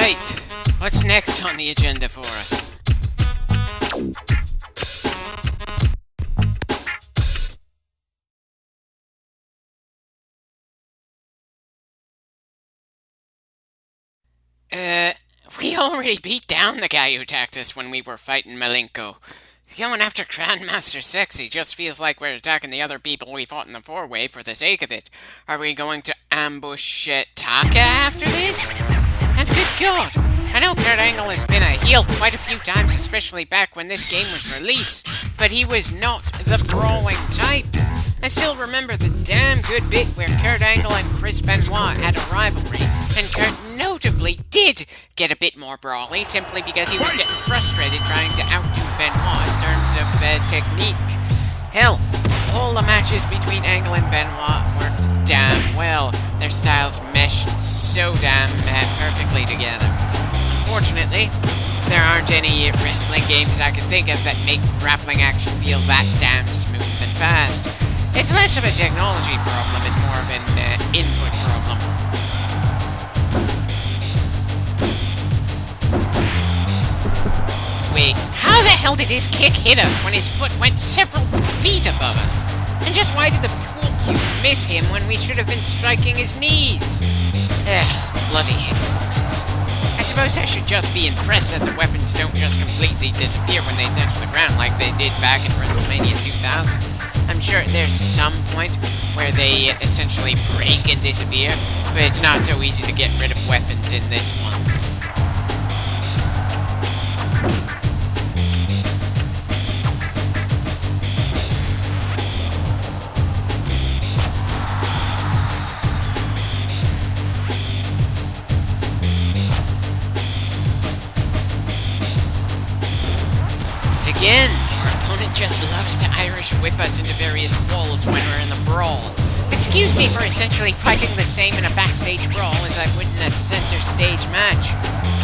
Right, what's next on the agenda for us? We already beat down the guy who attacked us when we were fighting Malenko. Going after Grandmaster Sexy just feels like we're attacking the other people we fought in the four-way for the sake of it. Are we going to ambush Taka after this? And good God, I know Kurt Angle has been a heel quite a few times, especially back when this game was released, but he was not the brawling type. I still remember the damn good bit where Kurt Angle and Chris Benoit had a rivalry, and Kurt notably did get a bit more brawly simply because he was getting frustrated trying to outdo Benoit in terms of technique. Hell, all the matches between Angle and Benoit worked damn well. Their styles meshed so damn perfectly together. Unfortunately, there aren't any wrestling games I can think of that make grappling action feel that damn smooth and fast. It's less of a technology problem and more of an input problem. Wait, how the hell did his kick hit us when his foot went several feet above us? And just why did the pool cue miss him when we should have been striking his knees? Bloody hitboxes. I suppose I should just be impressed that the weapons don't just completely disappear when they touch the ground like they did back in WrestleMania 2000. I'm sure there's some point where they essentially break and disappear, but it's not so easy to get rid of weapons in this one. Again, our opponent just loves to Irish whip us into various walls when we're in a brawl. Excuse me for essentially fighting the same in a backstage brawl as I would in a center stage match.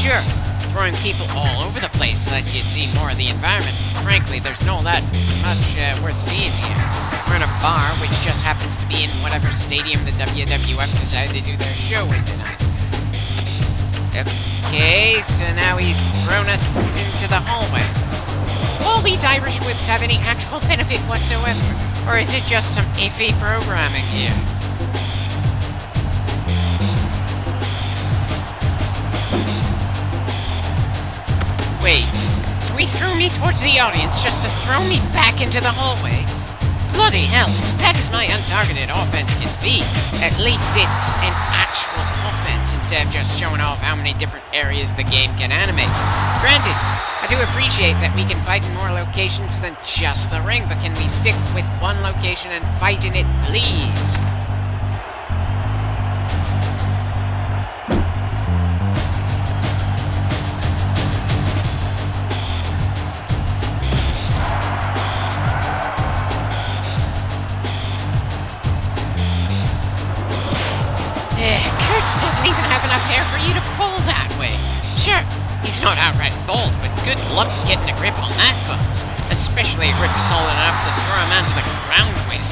Sure, throwing people all over the place lets you see more of the environment. Frankly, there's not that much worth seeing here. We're in a bar, which just happens to be in whatever stadium the WWF decided to do their show in tonight. Okay, so now he's thrown us into the hallway. All these Irish whips have any actual benefit whatsoever, or is it just some iffy programming here? Wait, so he threw me towards the audience just to throw me back into the hallway? Bloody hell, as bad as my untargeted offense can be, at least it's an actual offense instead of just showing off how many different areas the game can animate. Granted, I do appreciate that we can fight in more locations than just the ring, but can we stick with one location and fight in it, please? Kurt doesn't even have enough hair for you to pull that way. Sure, he's not outright bald, but good luck getting a grip on that, folks. Especially a grip solid enough to throw a man to the ground with.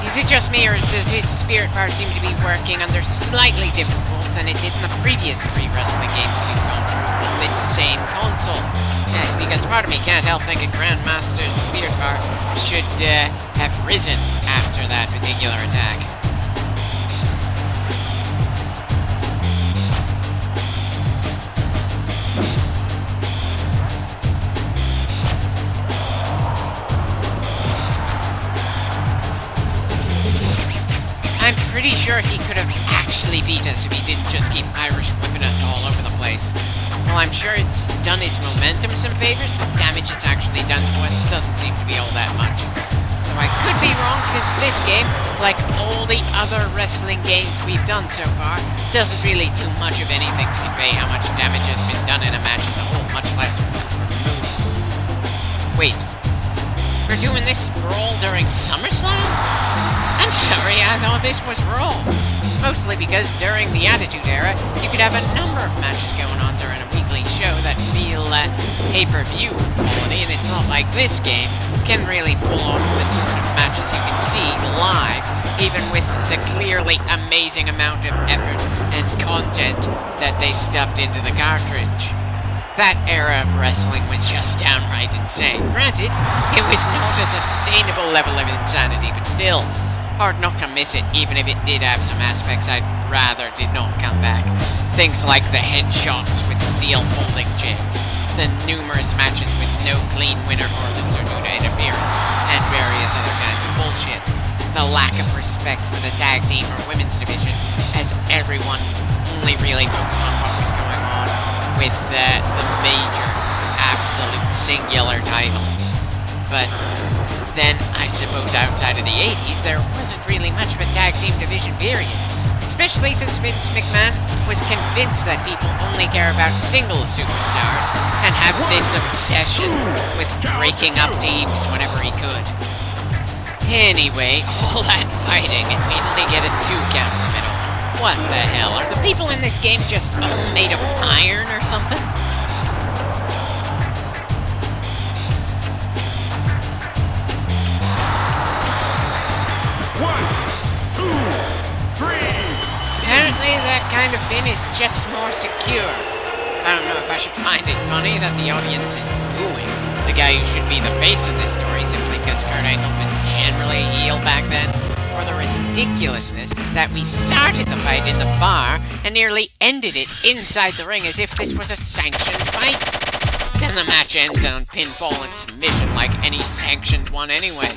Is it just me, or does his spirit power seem to be working under slightly different rules than it did in the previous 3 wrestling games we've gone through on this same console? Because part of me can't help thinking Grandmaster's spirit power should have risen after that particular attack. I'm pretty sure he could have actually beat us if he didn't just keep Irish whipping us all over the place. While I'm sure it's done his momentum some favors, the damage it's actually done to us doesn't seem to be all that much. Though I could be wrong, since this game, like all the other wrestling games we've done so far, doesn't really do much of anything to convey how much damage has been done in a match as a whole, much less moves. Wait, we're doing this brawl during SummerSlam? I'm sorry, I thought this was Raw. Mostly because during the Attitude Era, you could have a number of matches going on during a weekly show that feel pay-per-view quality, and it's not like this game can really pull off the sort of matches you can see live, even with the clearly amazing amount of effort and content that they stuffed into the cartridge. That era of wrestling was just downright insane. Granted, it was not a sustainable level of insanity, but still, hard not to miss it, even if it did have some aspects I'd rather did not come back. Things like the headshots with steel folding chairs, the numerous matches with no clean winner or loser due to interference, and various other kinds of bullshit. The lack of respect for the tag team or women's division, as everyone only really focused on what was going on with the major, absolute singular title. But then, I suppose outside of the 80s, there wasn't really much of a tag team division period. Especially since Vince McMahon was convinced that people only care about single superstars and have this obsession with breaking up teams whenever he could. Anyway, all that fighting, and we only get a 2 count from it all. What the hell? Are the people in this game just all made of iron or something? Apparently that kind of pin is just more secure. I don't know if I should find it funny that the audience is booing the guy who should be the face in this story simply because Kurt Angle was generally a heel back then, or the ridiculousness that we started the fight in the bar and nearly ended it inside the ring as if this was a sanctioned fight. Then the match ends on pinfall and submission like any sanctioned one anyway.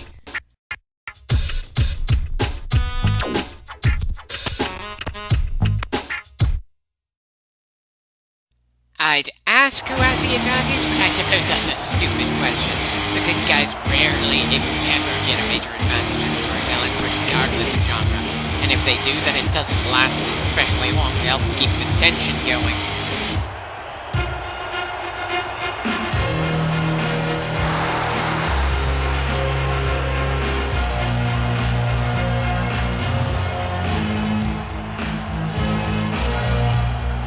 I'd ask who has the advantage, but I suppose that's a stupid question. The good guys rarely, if ever, get a major advantage in storytelling, regardless of genre. And if they do, then it doesn't last especially long to help keep the tension going.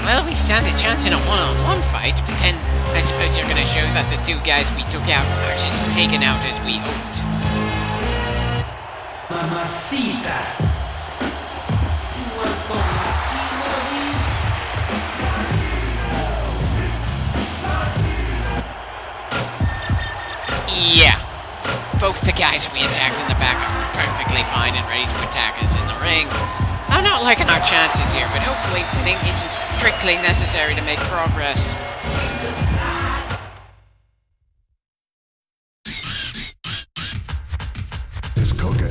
Well, we stand a chance in a one-on-one fight, but then I suppose you're going to show that the 2 guys we took out are just taken out as we hoped. Yeah. Both the guys we attacked in the back are perfectly fine and ready to attack us in the ring. I'm not liking our chances here, but hopefully winning isn't strictly necessary to make progress. Let's cook it.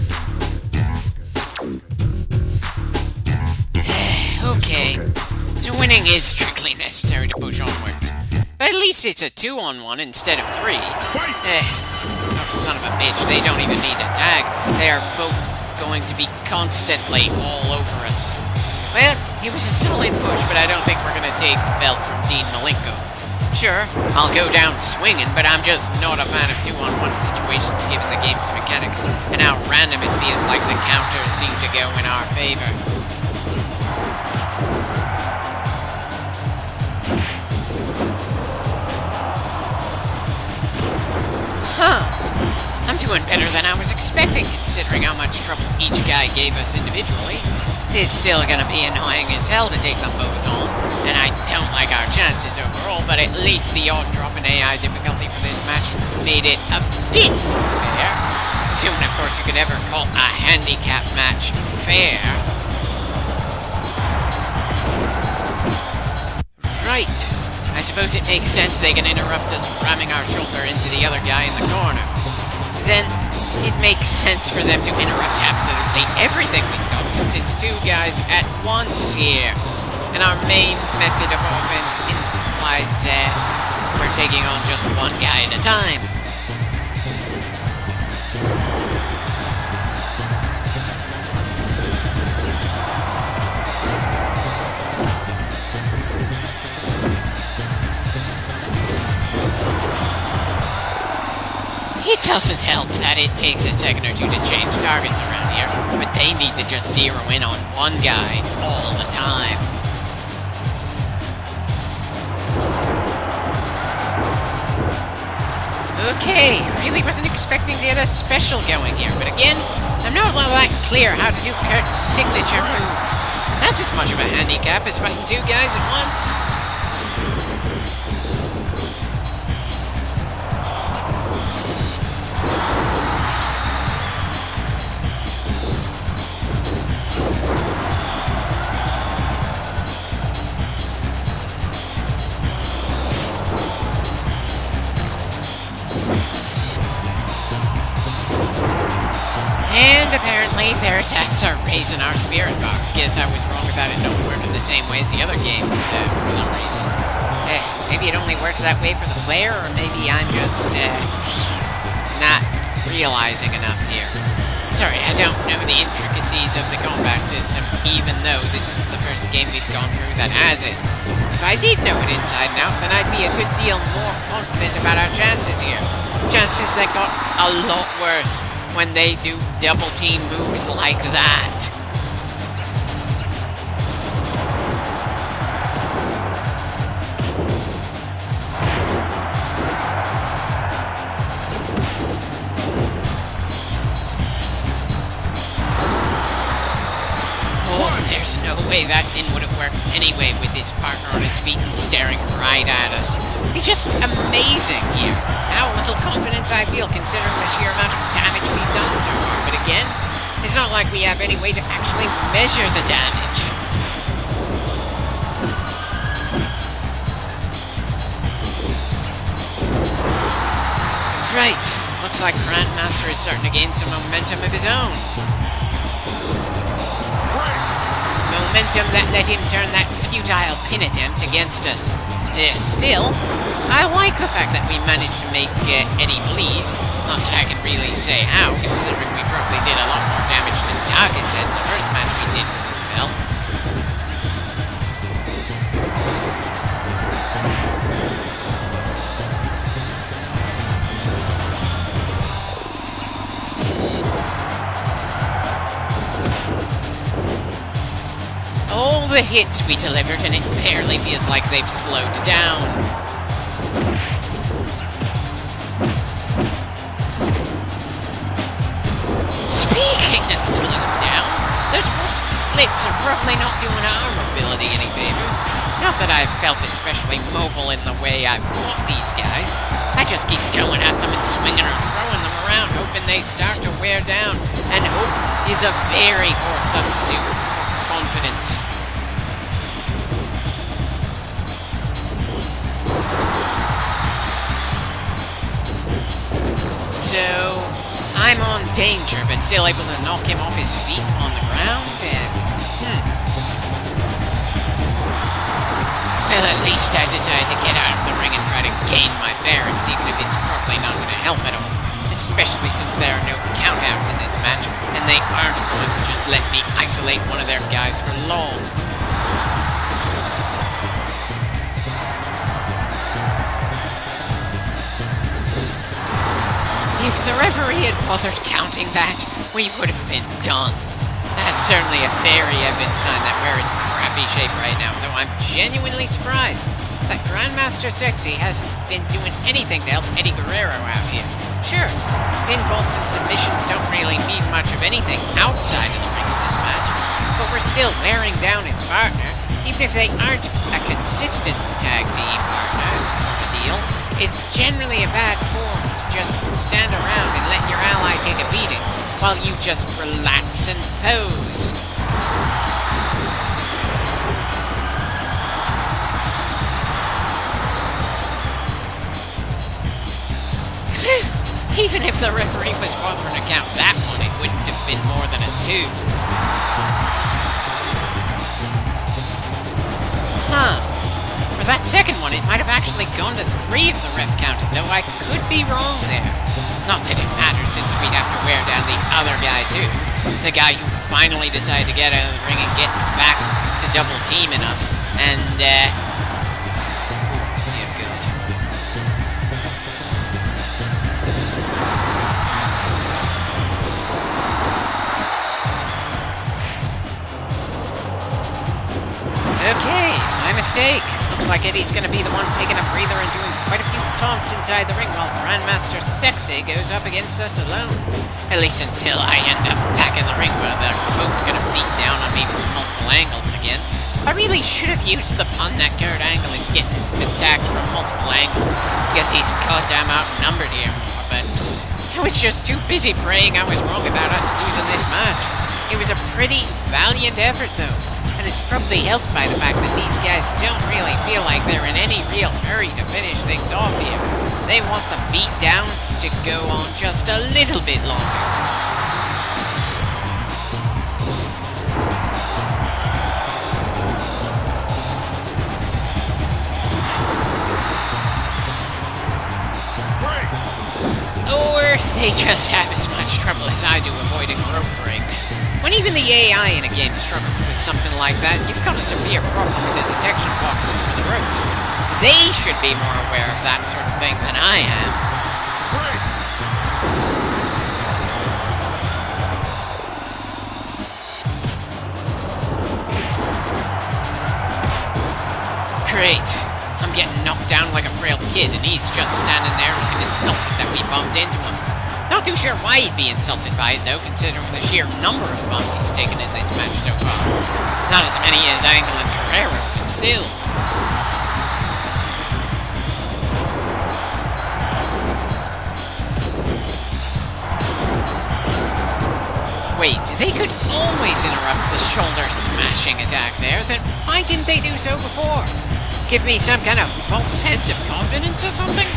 Okay, so winning is strictly necessary to push onwards. But at least it's a 2-on-1 instead of 3. Oh, son of a bitch, they don't even need to tag. They are both going to be constantly all over us. Well, it was a solid push, but I don't think we're going to take the belt from Dean Malenko. Sure, I'll go down swinging, but I'm just not a fan of 2-on-1 situations given the game's mechanics and how random it feels like the counters seem to go in our favor. Huh. I'm doing better than I was expecting, considering how much trouble each guy gave us individually. It's still gonna be annoying as hell to take them both on, and I don't like our chances overall, but at least the odd drop in AI difficulty for this match made it a bit more fair. Assuming, of course, you could ever call a handicap match fair. Right. I suppose it makes sense they can interrupt us ramming our shoulder into the other guy in the corner. Then it makes sense for them to interrupt absolutely everything we've done since it's 2 guys at once here. And our main method of offense implies we're taking on just 1 guy at a time. It doesn't help that it takes a second or 2 to change targets around here. but they need to just zero in on one guy all the time. Okay, really wasn't expecting to get a special going here, but again, I'm not all that clear how to do Kurt's signature moves. That's as much of a handicap as fighting two guys at once. And apparently their attacks are raising our spirit bar. Guess I was wrong about it not working the same way as the other games for some reason. Maybe it only works that way for the player, or maybe I'm just not realizing enough here. Sorry, I don't know the intricacies of the combat system, even though this is the first game we've gone through that has it. If I did know it inside and out, then I'd be a good deal more confident about our chances here. Chances that got a lot worse when they do double team moves like that. Oh, there's no way that pin would have worked anyway with his partner on his feet and staring right at us. He's just amazing here. How little confidence I feel considering the sheer amount of damage we've done so far. But again, it's not like we have any way to actually measure the damage. Right. Looks like Grandmaster is starting to gain some momentum of his own. Momentum that let him turn that futile pin attempt against us. Still, I like the fact that we managed to make Eddie bleed. Not that I can really say how, considering we probably did a lot more damage than Target said in the first match we did for the spell. All the hits we delivered, and it barely feels like they've slowed down. Speaking of slowed down, those first splits are probably not doing our mobility any favors. Not that I've felt especially mobile in the way I've fought these guys. I just keep going at them and swinging or throwing them around, hoping they start to wear down. And hope is a very poor substitute for confidence. So, I'm on danger, but still able to knock him off his feet on the ground? Well, at least I decided to get out of the ring and try to gain my bearings, even if it's probably not going to help at all. Especially since there are no countouts in this match, and they aren't going to just let me isolate one of their guys for long. If the referee had bothered counting that, we would have been done. That's certainly a very evident sign that we're in crappy shape right now, though I'm genuinely surprised that Grandmaster Sexy hasn't been doing anything to help Eddie Guerrero out here. Sure, pinfalls and submissions don't really mean much of anything outside of the ring in this match, but we're still wearing down his partner, even if they aren't a consistent tag team partner sort of deal. It's generally a bad form to just stand around and let your ally take a beating, while you just relax and pose. Even if the referee was bothering to count that one, it wouldn't have been more than a 2. For that second one, it might have actually gone to 3 if the ref counted, though I could be wrong there. Not that it matters, since we'd have to wear down the other guy too. The guy who finally decided to get out of the ring and get back to double teaming us. And, yeah, good. take. Looks like Eddie's gonna be the one taking a breather and doing quite a few taunts inside the ring while Grandmaster Sexy goes up against us alone. At least until I end up back in the ring where they're both gonna beat down on me from multiple angles again. I really should have used the pun that Kurt Angle is getting attacked from multiple angles, because he's goddamn outnumbered here more, but I was just too busy praying I was wrong about us losing this match. It was a pretty valiant effort though, and it's probably helped by the fact that these guys don't really feel like they're in any real hurry to finish things off here. They want the beat down to go on just a little bit longer. Or they just have as much trouble as I do avoiding rope breaks. When even the AI in a game struggles with something like that, you've got a severe problem with the detection boxes for the ropes. They should be more aware of that sort of thing than I am. Great. I'm getting knocked down like a frail kid, and he's just standing there looking insulted that we bumped into him. Not too sure why he'd be insulted by it, though, considering the sheer number of bumps he's taken in this match so far. Not as many as Angle and Guerrero, but still. Wait, they could always interrupt the shoulder smashing attack there, then why didn't they do so before? Give me some kind of false sense of confidence or something?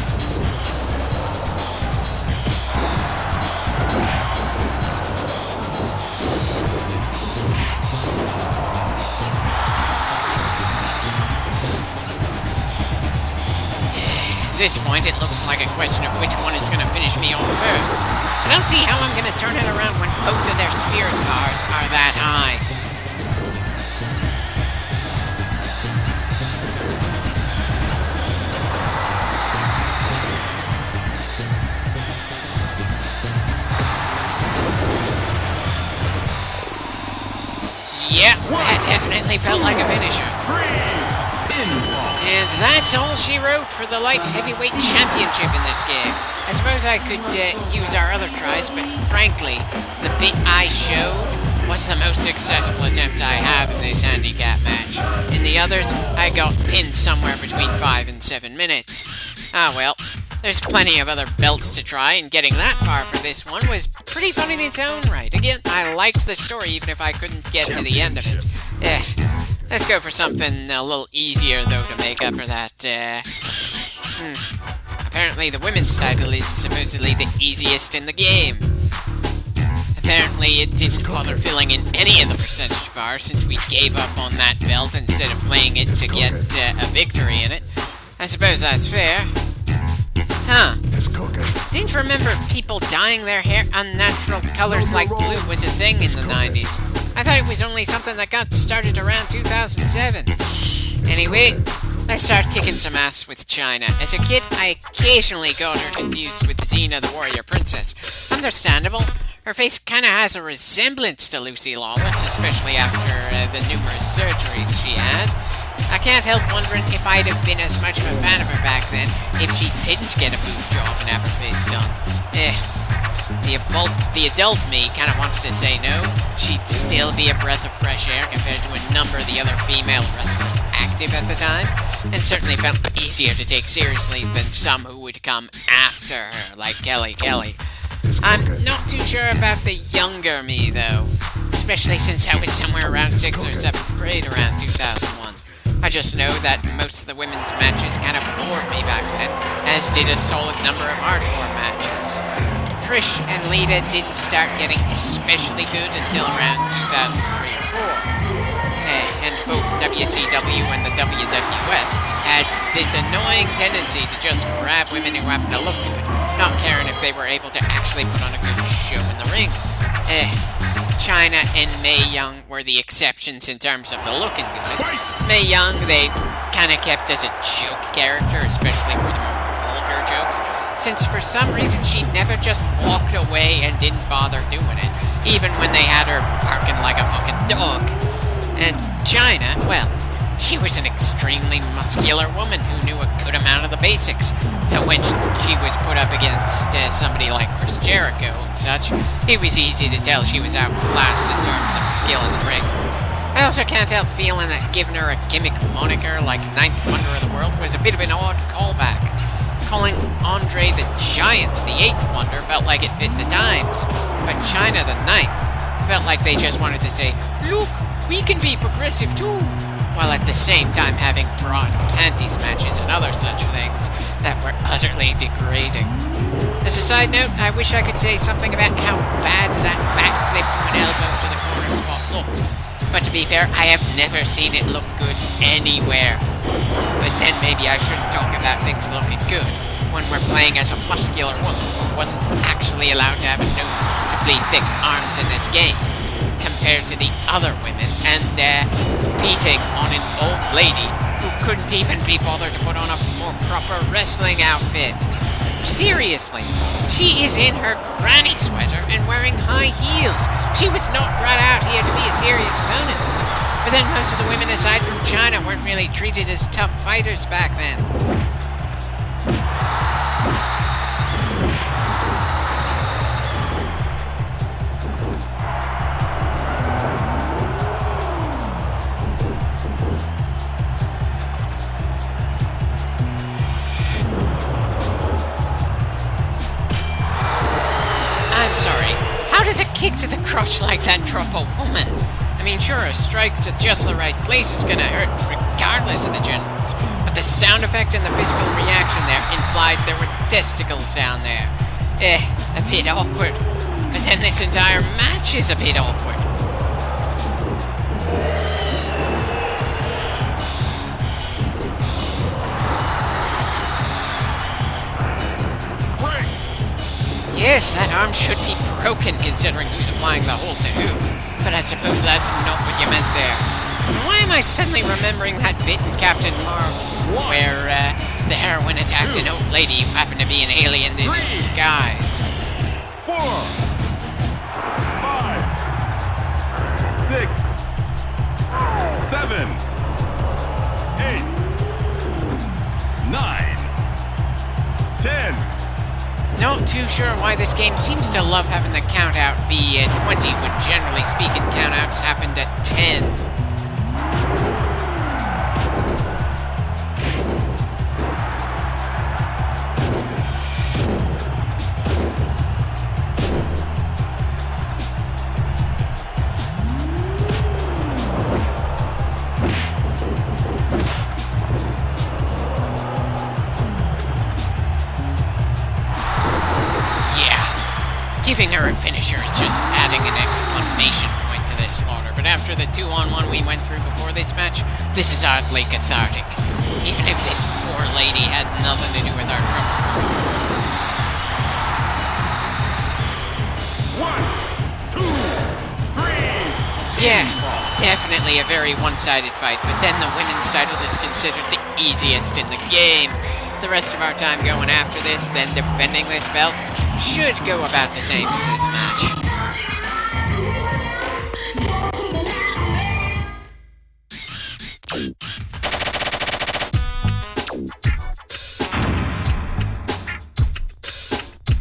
At this point, it looks like a question of which one is going to finish me off first. I don't see how I'm going to turn it around when both of their spirit bars are that high. Yeah, that definitely felt like a finisher. And that's all she wrote for the Light Heavyweight Championship in this game. I suppose I could use our other tries, but frankly, the bit I showed was the most successful attempt I have in this handicap match. In the others, I got pinned somewhere between 5 and 7 minutes. Ah well, there's plenty of other belts to try, and getting that far for this one was pretty fun in its own right. Again, I liked the story even if I couldn't get to the end of it. Let's go for something a little easier, though, to make up for that. Apparently the women's title is supposedly the easiest in the game. Apparently it didn't bother filling in any of the percentage bars since we gave up on that belt instead of playing it to get a victory in it. I suppose that's fair. Huh. Didn't remember people dyeing their hair unnatural colors like blue was a thing in the 90s. I thought it was only something that got started around 2007. Anyway, let's start kicking some ass with China. As a kid, I occasionally got her confused with Xena the Warrior Princess. Understandable. Her face kinda has a resemblance to Lucy Lawless, especially after the numerous surgeries she had. I can't help wondering if I'd have been as much of a fan of her back then if she didn't get a boob job and have her face done. The adult me kinda wants to say no. She'd still be a breath of fresh air compared to a number of the other female wrestlers active at the time, and certainly felt easier to take seriously than some who would come after her, like Kelly Kelly. I'm not too sure about the younger me, though, especially since I was somewhere around 6th or 7th grade around 2001. I just know that most of the women's matches kind of bored me back then, as did a solid number of hardcore matches. Trish and Lita didn't start getting especially good until around 2003 or 4. And both WCW and the WWF had this annoying tendency to just grab women who happened to look good, not caring if they were able to actually put on a good show in the ring. China and Mae Young were the exceptions in terms of the looking good. Mae Young, they kinda kept as a joke character, especially for the more vulgar jokes, since for some reason she never just walked away and didn't bother doing it, even when they had her barking like a fucking dog. And China, well, She was an extremely muscular woman who knew a good amount of the basics, though when she was put up against somebody like Chris Jericho and such, it was easy to tell she was outclassed in terms of skill in the ring. I also can't help feeling that giving her a gimmick moniker like Ninth Wonder of the World was a bit of an odd callback. Calling Andre the Giant the Eighth Wonder felt like it fit the times, but China the Ninth felt like they just wanted to say, "Look, we can be progressive too," while at the same time having bra and panties matches and other such things that were utterly degrading. As a side note, I wish I could say something about how bad that backflip to an elbow to the corner spot looked. But to be fair, I have never seen it look good anywhere. But then maybe I shouldn't talk about things looking good when we're playing as a muscular woman who wasn't actually allowed to have notably thick arms in this game, compared to the other women, and beating on an old lady who couldn't even be bothered to put on a more proper wrestling outfit. Seriously, she is in her granny sweater and wearing high heels. She was not brought out here to be a serious opponent. But then most of the women aside from China weren't really treated as tough fighters back then. I'm sorry, how does a kick to the crotch like that drop a woman? I mean, sure, a strike to just the right place is gonna hurt, regardless of the genitals. But the sound effect and the physical reaction there implied there were testicles down there. A bit awkward. But then this entire match is a bit awkward. Yes, that arm should be broken considering who's applying the hold to who. But I suppose that's not what you meant there. And why am I suddenly remembering that bit in Captain Marvel where the heroine attacked an old lady who happened to be an alien in disguise? 4, 5, 6, 7, 8, 9, 10. Not too sure why this game seems to love having the count-out be 20 when generally speaking count-outs happened at 10. Giving her a finisher is just adding an exclamation point to this slaughter, but after the 2-on-1 we went through before this match, this is oddly cathartic. Even if this poor lady had nothing to do with our trouble from before. 1, 2, 3. Yeah, definitely a very one-sided fight, but then the women's title is considered the easiest in the game. The rest of our time going after this, then defending this belt, should go about the same as this match.